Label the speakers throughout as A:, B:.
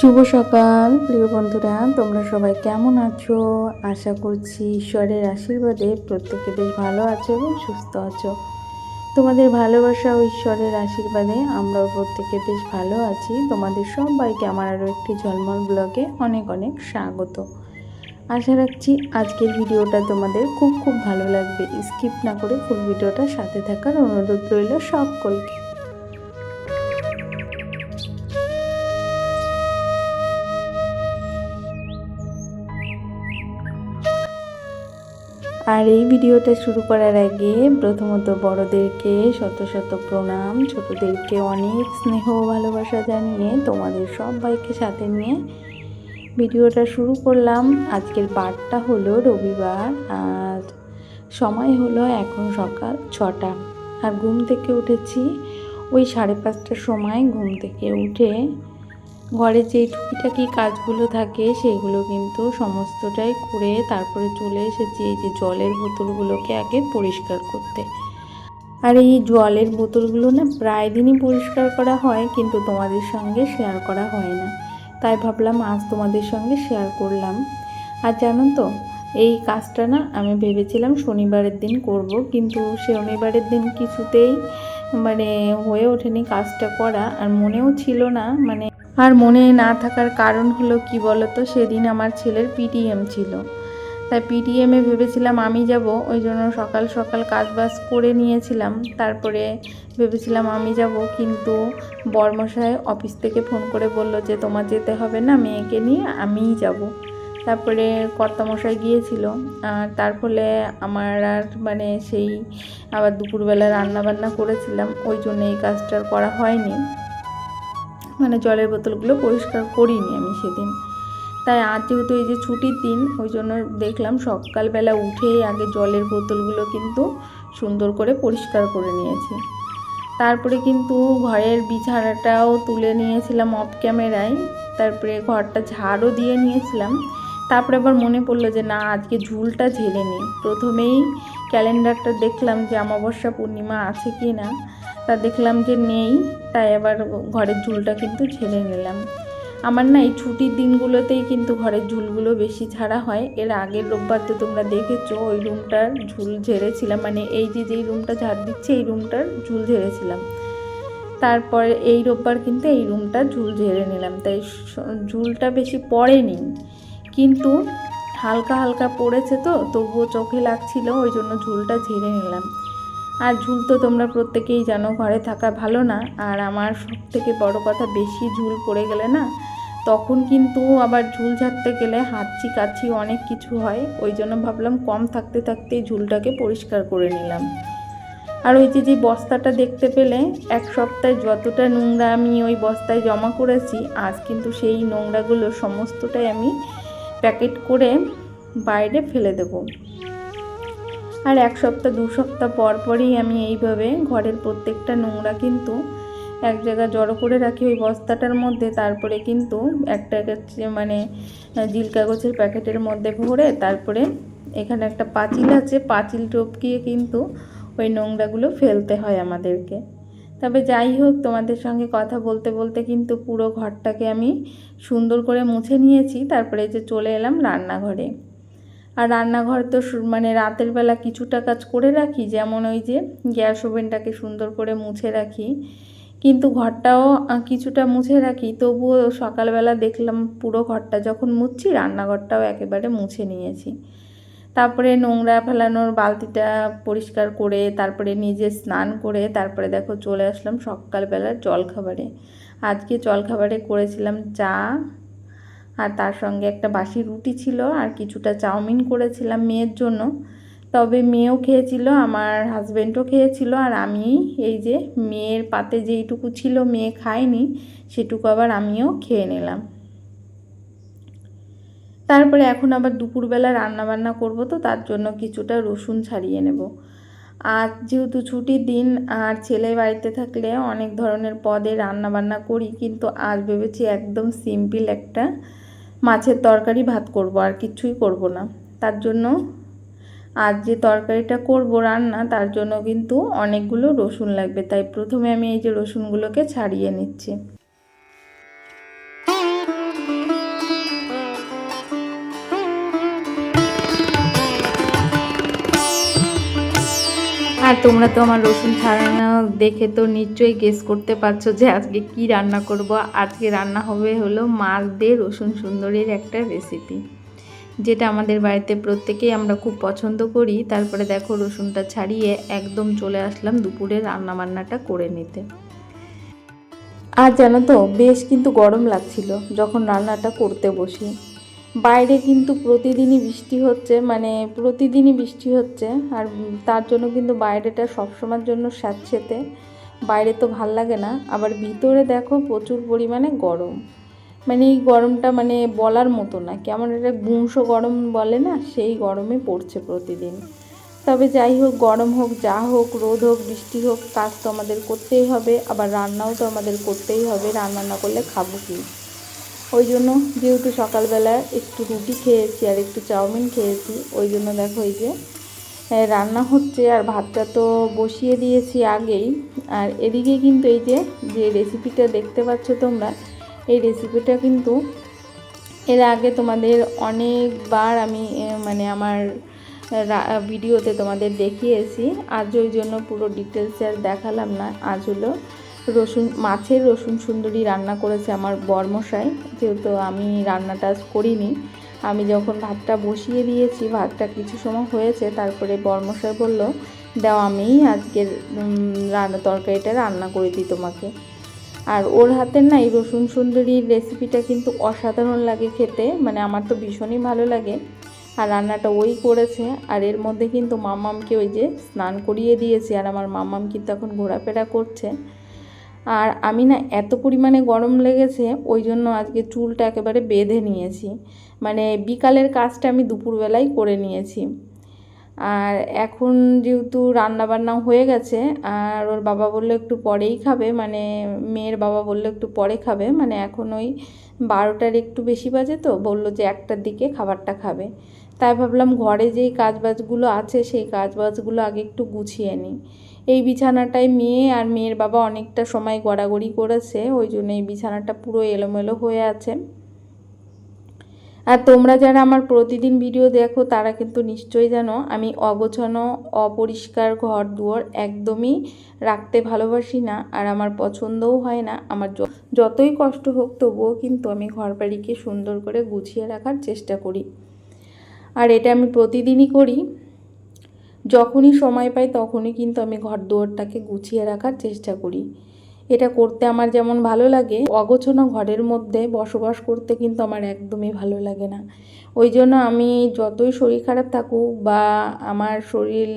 A: শুভ সকাল প্রিয় বন্ধুরা, তোমরা সবাই কেমন আছো? আশা করছি ঈশ্বরের আশীর্বাদে প্রত্যেকে বেশ ভালো আছো এবং সুস্থ আছো। তোমাদের ভালোবাসা ও ঈশ্বরের আশীর্বাদে আমরাও প্রত্যেকে বেশ ভালো আছি। তোমাদের সবাইকে আমার আরও একটি ঝলমল ব্লগে অনেক অনেক স্বাগত। আশা রাখছি আজকের ভিডিওটা তোমাদের খুব খুব ভালো লাগবে। স্কিপ না করে ফুল ভিডিওটার সাথে থাকার অনুরোধ রইল সকলকে। আর এই ভিডিওটা শুরু করার আগে প্রথমত বড়দেরকে শত শত প্রণাম, ছোটদেরকে অনেক স্নেহ ও ভালোবাসা জানিয়ে তোমাদের সবাইকে সাথে নিয়ে ভিডিওটা শুরু করলাম। আজকের বারটা হলো রবিবার আর সময় হলো এখন সকাল 6টা। আর ঘুম থেকে উঠেছি ওই 5:30টার সময়। ঘুম থেকে উঠে ঘরে যে টুকিটাকি কাজগুলো থাকে সেগুলো কিন্তু সমস্তটাই করে তারপরে চলে এসেছি এই যে জলের বোতলগুলোকে আগে পরিষ্কার করতে। আর এই জলের বোতলগুলো না প্রায় দিনই পরিষ্কার করা হয়, কিন্তু তোমাদের সঙ্গে শেয়ার করা হয় না, তাই ভাবলাম আজ তোমাদের সঙ্গে শেয়ার করলাম। আর জানো তো, এই কাজটা না আমি ভেবেছিলাম শনিবারের দিন করব, কিন্তু শনিবারের দিন কিছুতেই হয়ে ওঠেনি কাজটা করা, আর মনেও ছিল না। আর মনে না থাকার কারণ হলো কি বলতো, সেদিন আমার ছেলের পিটিএম ছিল, তাই পিটিএমে ভেবেছিলাম আমি যাব, ওই জন্য সকাল সকাল কাজবাজ করে নিয়েছিলাম। তারপরে ভেবেছিলাম আমি যাব, কিন্তু বরমশাই অফিস থেকে ফোন করে বলল যে তোমার যেতে হবে না, মেয়েকে নিয়ে আমিই যাব। তারপরে কর্তামশাই গিয়েছিল, আর তার ফলে আমার আর সেই আবার দুপুরবেলা রান্নাবান্না করেছিলাম, ওই জন্য এই কাজটা করা হয়নি। জলের বোতলগুলো পরিষ্কার করিনি আমি সেদিন। তাই আজ যেহেতু এই যে ছুটির দিন, ওই জন্য দেখলাম সকালবেলা উঠেই আগে জলের বোতলগুলো কিন্তু সুন্দর করে পরিষ্কার করে নিয়েছি। তারপরে কিন্তু ঘরের বিছানাটাও তুলে নিয়েছিলাম অফ ক্যামেরায়, তারপরে ঘরটা ঝাড়ও দিয়ে নিয়েছিলাম। তারপরে আবার মনে পড়লো যে না, আজকে ঝুলটা ঝেড়ে নিই। প্রথমেই ক্যালেন্ডারটা দেখলাম যে অমাবস্যা পূর্ণিমা আছে কি না, তা দেখলাম যে নেই, তাই আবার ঘরের ঝুলটা কিন্তু ঝেড়ে নিলাম। আমার না এই ছুটির দিনগুলোতেই কিন্তু ঘরের ঝুলগুলো বেশি ঝাড়া হয়। এর আগের রোববার তো তোমরা দেখেছো ওই রুমটার ঝুল ঝেড়েছিলাম, এই যেই রুমটা ঝাড় দিচ্ছে এই রুমটার ঝুল ঝেড়েছিলাম। তারপর এই রোববার কিন্তু এই রুমটার ঝুল ঝেড়ে নিলাম, তাই ঝুলটা বেশি পড়েনি, কিন্তু হালকা হালকা পড়েছে, তো তবুও চোখে লাগছিল, ওই জন্য ঝুলটা ঝেড়ে নিলাম। আর ঝুল তো তোমরা প্রত্যেকেই জানো ঘরে থাকা ভালো না, আর আমার সব থেকে বড় কথা, বেশি ঝুল পড়ে গেলে না তখন কিন্তু আবার ঝুল ঝাড়তে গেলে হাঁচি কাছি অনেক কিছু হয়। ওই জন্য ভাবলাম কম থাকতে থাকতেই ঝুলটাকে পরিষ্কার করে নিলাম। আর ওই যে বস্তাটা দেখতে পেলে, এক সপ্তাহে যতটা নোংরা আমি ওই বস্তায় জমা করেছি, আজ কিন্তু সেই নোংরাগুলো সমস্তটাই আমি প্যাকেট করে বাইরে ফেলে দেবো। আর 1 সপ্তাহ 2 সপ্তাহ পর পরই আমি এইভাবে ঘরের প্রত্যেকটা নোংরা কিন্তু এক জায়গায় জড়ো করে রাখি ওই বস্তাটার মধ্যে। তারপরে কিন্তু একটা জিল কাগজের প্যাকেটের মধ্যে ভরে, তারপরে এখানে একটা পাঁচিল আছে, পাঁচিল টপকিয়ে কিন্তু ওই নোংরাগুলো ফেলতে হয় আমাদেরকে। তবে যাই হোক, তোমাদের সঙ্গে কথা বলতে বলতে কিন্তু পুরো ঘরটাকে আমি সুন্দর করে মুছে নিয়েছি। তারপরে যে চলে এলাম রান্নাঘরে। আর রান্নাঘর তো রাতের বেলা কিছুটা কাজ করে রাখি, যেমন ওই যে গ্যাস ওভেনটাকে সুন্দর করে মুছে রাখি, কিন্তু ঘরটাও কিছুটা মুছে রাখি। তবুও সকালবেলা দেখলাম পুরো ঘরটা যখন মুছছি, রান্নাঘরটাও একেবারে মুছে নিয়েছি। তারপরে নোংরা ফেলানোর বালতিটা পরিষ্কার করে, তারপরে নিজে স্নান করে, তারপরে দেখো চলে আসলাম সকালবেলার জলখাবারে। আজকে জলখাবারে করেছিলাম চা, আর তার সঙ্গে একটা বাসি রুটি ছিল, আর কিছুটা চাউমিন করেছিলাম মেয়ের জন্য। তবে মেয়েও খেয়েছিল, আমার হাজব্যান্ডও খেয়েছিল, আর আমি এই যে মেয়ের পাতে যেইটুকু ছিল মেয়ে খায়নি, সেটুকু আবার আমিও খেয়ে নিলাম। তারপরে এখন আবার দুপুরবেলা রান্নাবান্না করব, তো তার জন্য কিছুটা রসুন ছাড়িয়ে নেব। আজ যেহেতু ছুটির দিন, আর ছেলে বাড়িতে থাকলে অনেক ধরনের পদে রান্নাবান্না করি, কিন্তু আজ ভেবেছি একদম সিম্পল একটা মাছের তরকারি ভাত করব, আর কিছুই করব না। তার জন্য আজ যে তরকারিটা করব রান্না, তার জন্য কিন্তু অনেকগুলো রসুন লাগবে, তাই প্রথমে আমি এই যে রসুনগুলোকে ছাড়িয়ে নিচ্ছি। আর তোমরা তো আমার রসুন ছাড়ানো দেখে তো নিশ্চয়ই গেস করতে পারছো যে আজকে কি রান্না করব। আজকে রান্না হলো মাছ দিয়ে রসুন সুন্দরীর একটা রেসিপি, যেটা আমাদের বাড়িতে প্রত্যেকেই আমরা খুব পছন্দ করি। তারপরে দেখো রসুনটা ছাড়িয়ে একদম চলে আসলাম দুপুরে রান্নাবান্নাটা করে নিতে। আর জানো তো বেশ কিন্তু গরম লাগছিল যখন রান্নাটা করতে বসি। বাইরে কিন্তু প্রতিদিনই বৃষ্টি হচ্ছে, মানে প্রতিদিনই বৃষ্টি হচ্ছে, আর তার জন্য কিন্তু বাইরেটা সবসময়ের জন্য স্যাঁতসেঁতে, বাইরে তো ভাল লাগে না। আবার ভিতরে দেখো প্রচুর পরিমাণে গরম, মানে এই গরমটা মানে বলার মতো না, কেমন একটা গুমসো গরম বলে না, সেই গরমে পড়ছে প্রতিদিন। তবে যাই হোক, গরম হোক যা হোক, রোদ হোক বৃষ্টি হোক, কাজ তো আমাদের করতেই হবে, আবার রান্নাও তো আমাদের করতেই হবে। রান্না না করলে খাবো কি? ওই জন্য যেহেতু সকালবেলা একটু রুটি খেয়েছি আর একটু চাউমিন খেয়েছি, ওই জন্য দেখো এই যে রান্না হচ্ছে। আর ভাতটা তো বসিয়ে দিয়েছি আগেই। আর এদিকে কিন্তু এই যে রেসিপিটা দেখতে পাচ্ছ তোমরা, এই রেসিপিটা কিন্তু এর আগে তোমাদের অনেকবার আমি মানে আমার ভিডিওতে তোমাদের দেখিয়েছি। আজ ওই জন্য পুরো ডিটেলসে আর দেখালাম না। আজ হলো মাছের রসুন সুন্দরী রান্না করেছে আমার বরমশাই, যেহেতু আমি রান্নাটা করিনি। আমি যখন ভাতটা বসিয়ে দিয়েছি, ভাতটা কিছু সময় হয়েছে, তারপরে বরমশাই বলল দাও আমি আজকের তরকারিটা রান্না করে দিই তোমাকে। আর ওর হাতের না এই রসুন সুন্দরীর রেসিপিটা কিন্তু অসাধারণ লাগে খেতে, মানে আমার তো ভীষণই ভালো লাগে। আর রান্নাটা ওই করেছে। আর এর মধ্যে কিন্তু মাম্মামকে ওই যে স্নান করিয়ে দিয়েছি, আর আমার মাম্মাম কিন্তু এখন ঘোরাফেরা করছে। আর আমি না এত পরিমাণে গরম লেগেছে, ওই জন্য আজকে চুলটা একেবারে বেঁধে নিয়েছি, মানে বিকালের কাজটা আমি দুপুরবেলায় করে নিয়েছি। আর এখন যেহেতু রান্নাবান্না হয়ে গেছে, আর ওর বাবা বললো একটু পরেই খাবে, মানে মেয়ের বাবা বললো একটু পরে খাবে, মানে এখন ওই 12টার একটু বেশি বাজে, তো বললো যে 1টার দিকে খাবারটা খাবে। তাই ভাবলাম ঘরে যেই কাজবাজগুলো আছে সেই কাজবাজগুলো আগে একটু গুছিয়ে নিই। এই বিছানাটায় মেয়ে আর মেয়ের বাবা অনেকটা সময় গড়াগড়ি করেছে, ওই জন্য এই বিছানাটা পুরো এলোমেলো হয়ে আছে। আর তোমরা যারা আমার প্রতিদিন ভিডিও দেখো তারা কিন্তু নিশ্চয়ই জানো আমি অগোছানো অপরিষ্কার ঘর দুয়ার একদমই রাখতে ভালোবাসি না, আর আমার পছন্দও হয় না। আমার যতই কষ্ট হোক তবুও কিন্তু আমি ঘর বাড়িকে সুন্দর করে গুছিয়ে রাখার চেষ্টা করি। আর এটা আমি প্রতিদিনই করি, যখনই সময় পাই তখনই কিন্তু আমি ঘর দুয়ারটাকে গুছিয়ে রাখার চেষ্টা করি। এটা করতে আমার যেমন ভালো লাগে, অগোছানো ঘরের মধ্যে বসবাস করতে কিন্তু আমার একদমই ভালো লাগে না। ওই জন্য আমি যতই শরীর খারাপ থাকুক বা আমার শরীর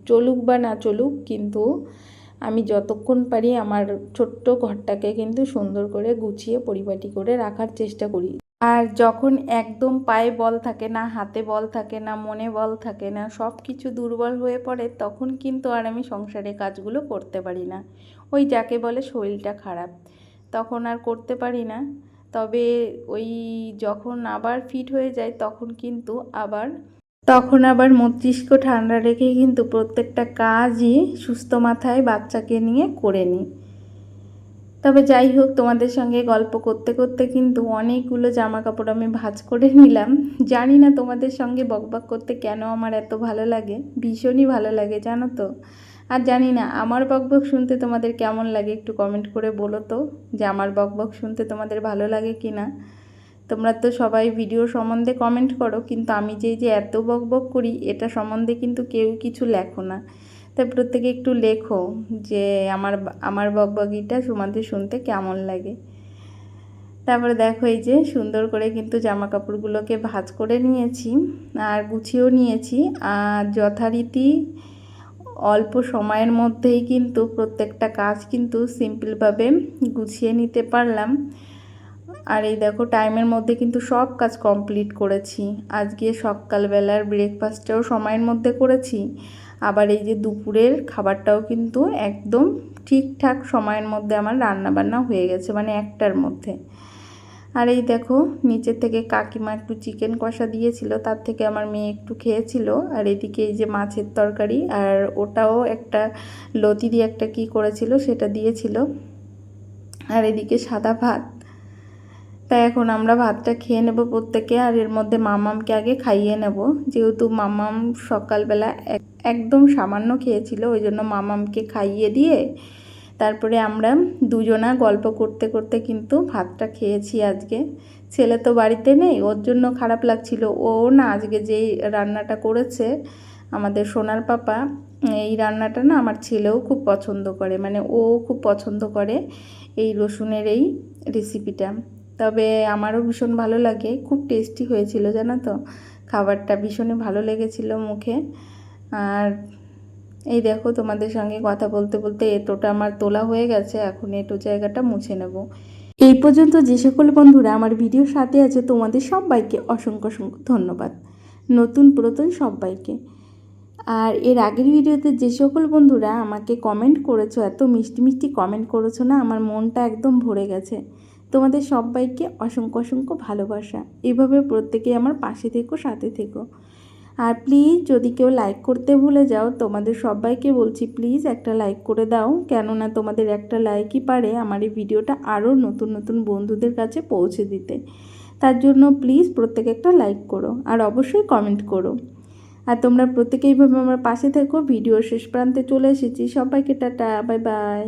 A: চলুক বা না চলুক, কিন্তু আমি যতক্ষণ পারি আমার ছোট্ট ঘরটাকে কিন্তু সুন্দর করে গুছিয়ে পরিপাটি করে রাখার চেষ্টা করি। আর যখন একদম পায়ে বল থাকে না, হাতে বল থাকে না, মনে বল থাকে না, সব কিছু দুর্বল হয়ে পড়ে, তখন কিন্তু আর আমি সংসারের কাজগুলো করতে পারি না। ওই যাকে বলে শরীরটা খারাপ, তখন আর করতে পারি না। তবে ওই যখন আবার ফিট হয়ে যায় তখন আবার মস্তিষ্ক ঠান্ডা রেখে কিন্তু প্রত্যেকটা কাজই সুস্থ মাথায় বাচ্চাকে নিয়ে করে নিই। তবে যাই হোক, তোমাদের সঙ্গে গল্প করতে করতে কিন্তু অনেকগুলো জামা কাপড় আমি ভাঁজ করে নিলাম। জানি না তোমাদের সঙ্গে বকবক করতে কেন আমার এত ভালো লাগে, ভীষণই ভালো লাগে জানো তো। আর জানি না আমার বকবক শুনতে তোমাদের কেমন লাগে, একটু কমেন্ট করে বলো তো যে আমার বকবক শুনতে তোমাদের ভালো লাগে কি না। তোমরা তো সবাই ভিডিও সম্বন্ধে কমেন্ট করো, কিন্তু আমি যে এত বকবক করি এটা সম্বন্ধে কিন্তু কেউ কিছু লেখো না। তাই প্রত্যেকে একটু লেখো যে আমার বকবকিটা তোমাদের শুনতে কেমন লাগে। তারপরে দেখো এই যে সুন্দর করে কিন্তু জামা কাপড়গুলোকে ভাঁজ করে নিয়েছি আর গুছিয়েও নিয়েছি। আর যথারীতি অল্প সময়ের মধ্যেই কিন্তু প্রত্যেকটা কাজ কিন্তু সিম্পলভাবে গুছিয়ে নিতে পারলাম। আর এই দেখো টাইমের মধ্যে কিন্তু সব কাজ কমপ্লিট করেছি। আজকে সকালবেলার ব্রেকফাস্টটাও সময়ের মধ্যে করেছি, আবার এই যে দুপুরের খাবারটাও কিন্তু একদম ঠিকঠাক সময়ের মধ্যে আমার রান্নাবান্না হয়ে গেছে, মানে 1টার মধ্যে। আর এই দেখো নিচের থেকে কাকিমা একটু চিকেন কষা দিয়েছিল, তার থেকে আমার মেয়ে একটু খেয়েছিল। আর এদিকে এই যে মাছের তরকারি, আর ওটাও একটা লতি দিয়ে একটা কী করেছিল সেটা দিয়েছিল। আর এদিকে সাদা ভাত। তাই এখন আমরা ভাতটা খেয়ে নেব প্রত্যেকে, আর এর মধ্যে মামামকে আগে খাইয়ে নেব, যেহেতু মামাম সকালবেলা একদম সামান্য খেয়েছিল, ওই জন্য মামামকে খাইয়ে দিয়ে তারপরে আমরা দুজনা গল্প করতে করতে কিন্তু ভাতটা খেয়েছি আজকে। ছেলে তো বাড়িতে নেই, ওর জন্য খারাপ লাগছিল। ও না আজকে যেই রান্নাটা করেছে আমাদের সোনার পাপা, এই রান্নাটা না আমার ছেলেও খুব পছন্দ করে, মানে ও খুব পছন্দ করে এই রসুনের এই রেসিপিটা। তবে আমারও ভীষণ ভালো লাগে, খুব টেস্টি হয়েছিল জানো তো, খাবারটা ভীষণই ভালো লেগেছিল মুখে। আর এই দেখো তোমাদের সঙ্গে কথা বলতে বলতে এঁটোটা আমার তোলা হয়ে গেছে, এখন এঁটো জায়গাটা মুছে নেব। এই পর্যন্ত যে সকল বন্ধুরা আমার ভিডিওর সাথে আছে তোমাদের সবাইকে অসংখ্য অসংখ্য ধন্যবাদ, নতুন পুরাতন সবাইকে। আর এর আগের ভিডিওতে যে সকল বন্ধুরা আমাকে কমেন্ট করেছো, এত মিষ্টি মিষ্টি কমেন্ট করেছো না, আমার মনটা একদম ভরে গেছে। তোমাদের সবাইকে অসংখ্য অসংখ্য ভালোবাসা। এভাবে প্রত্যেকেই আমার পাশে থেকো, সাথে থেকো। আর প্লিজ যদি কেউ লাইক করতে ভুলে যাও, তোমাদের সবাইকে বলছি প্লিজ একটা লাইক করে দাও, কেননা তোমাদের একটা লাইকই পারে আমার এই ভিডিওটা আরও নতুন নতুন বন্ধুদের কাছে পৌঁছে দিতে। তার জন্য প্লিজ প্রত্যেকে একটা লাইক করো, আর অবশ্যই কমেন্ট করো। আর তোমরা প্রত্যেকেই এইভাবে আমার পাশে থেকো। ভিডিও শেষ প্রান্তে চলে এসেছি, সবাইকে টাটা, বাই বাই।